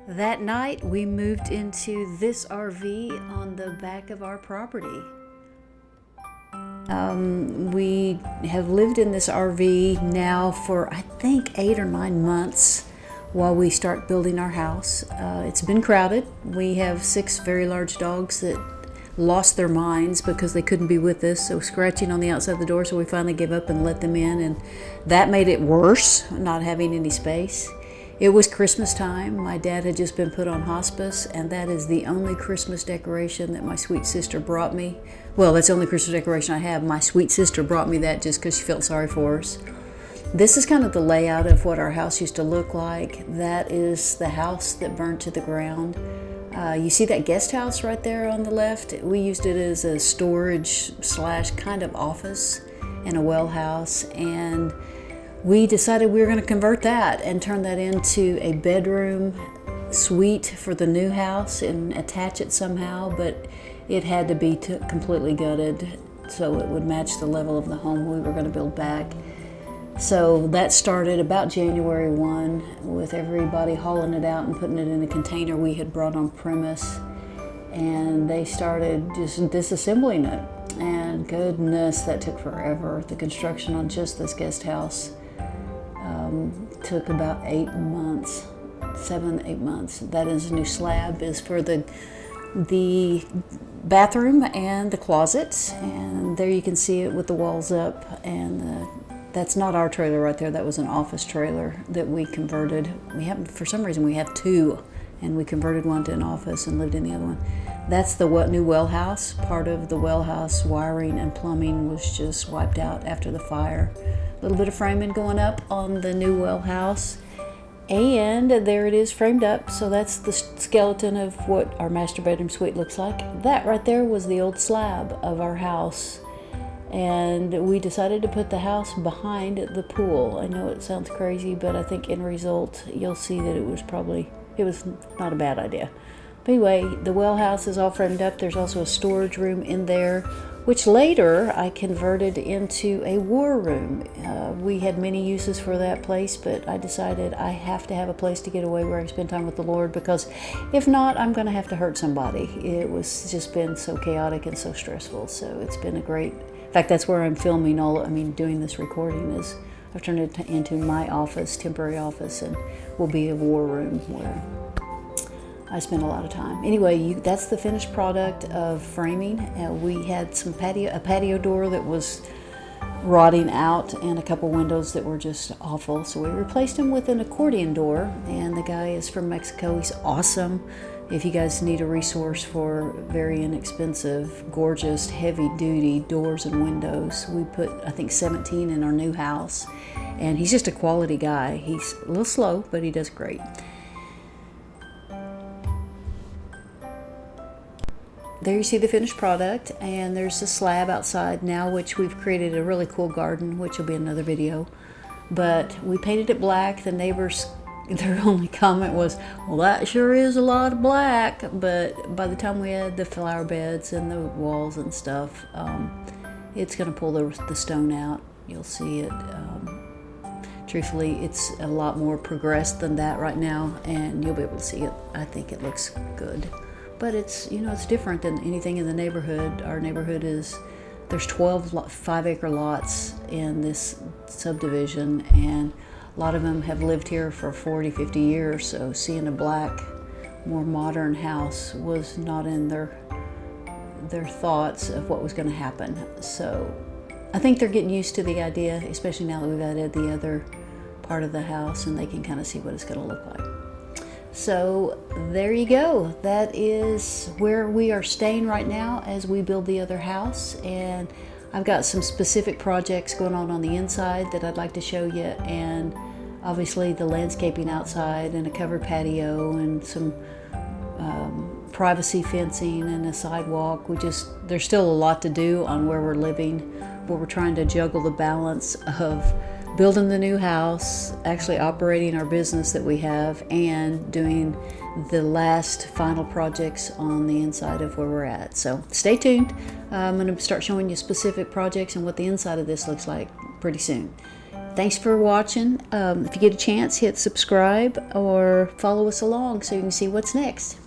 That night, we moved into this RV on the back of our property. We have lived in this RV now for, I think, 8 or 9 months while we start building our house. It's been crowded. We have 6 very large dogs that lost their minds because they couldn't be with us, so scratching on the outside of the door, so we finally gave up and let them in, and that made it worse, not having any space. It was Christmas time. My dad had just been put on hospice, and that is the only Christmas decoration that my sweet sister brought me. Well, that's the only Christmas decoration I have. My sweet sister brought me that just because she felt sorry for us. This is kind of the layout of what our house used to look like. That is the house that burned to the ground. You see that guest house right there on the left? We used it as a storage slash kind of office and a well house, and we decided we were going to convert that and turn that into a bedroom suite for the new house and attach it somehow, but it had to be completely gutted so it would match the level of the home we were going to build back. So that started about January 1 with everybody hauling it out and putting it in a container we had brought on premise, and they started just disassembling it, and goodness, that took forever. The construction on just this guest house took about 8 months, 7-8 months. That is a new slab is for the bathroom and the closet, and there you can see it with the walls up, and that's not our trailer right there. That was an office trailer that we converted. We have, for some reason, we have 2, and we converted one to an office and lived in the other one. That's the new well house. Part of the well house wiring and plumbing was just wiped out after the fire. A little bit of framing going up on the new well house, and there it is framed up. So that's the skeleton of what our master bedroom suite looks like. That right there was the old slab of our house, and we decided to put the house behind the pool. I know it sounds crazy, but I think in result you'll see that it was not a bad idea. But anyway, the well house is all framed up. There's also a storage room in there, which later I converted into a war room. We had many uses for that place, but I decided I have to have a place to get away where I can spend time with the Lord, because if not, I'm going to have to hurt somebody. It was just been so chaotic and so stressful. So it's been a great, in fact, that's where I'm filming doing this recording is I've turned it into my office, temporary office, and will be a war room where I spend a lot of time. Anyway, that's the finished product of framing. We had a patio door that was rotting out, and a couple windows that were just awful. So we replaced them with an accordion door, and the guy is from Mexico. He's awesome. If you guys need a resource for very inexpensive, gorgeous, heavy-duty doors and windows, we put, I think, 17 in our new house. And he's just a quality guy. He's a little slow, but he does great. There you see the finished product, and there's a slab outside now, which we've created a really cool garden, which will be another video. But we painted it black. The neighbors, their only comment was, well, that sure is a lot of black. But by the time we had the flower beds and the walls and stuff, it's going to pull the stone out. You'll see it. Truthfully, it's a lot more progressed than that right now, and you'll be able to see it. I think it looks good. But it's different than anything in the neighborhood. Our neighborhood there's 12 5-acre lots in this subdivision, and a lot of them have lived here for 40, 50 years. So seeing a black, more modern house was not in their thoughts of what was going to happen. So I think they're getting used to the idea, especially now that we've added the other part of the house, and they can kind of see what it's going to look like. So there you go. That is where we are staying right now as we build the other house. And I've got some specific projects going on the inside that I'd like to show you. And obviously the landscaping outside and a covered patio and some privacy fencing and a sidewalk. There's still a lot to do on where we're living, but we're trying to juggle the balance of building the new house, actually operating our business that we have, and doing the last final projects on the inside of where we're at. So stay tuned. I'm going to start showing you specific projects and what the inside of this looks like pretty soon. Thanks for watching. If you get a chance, hit subscribe or follow us along so you can see what's next.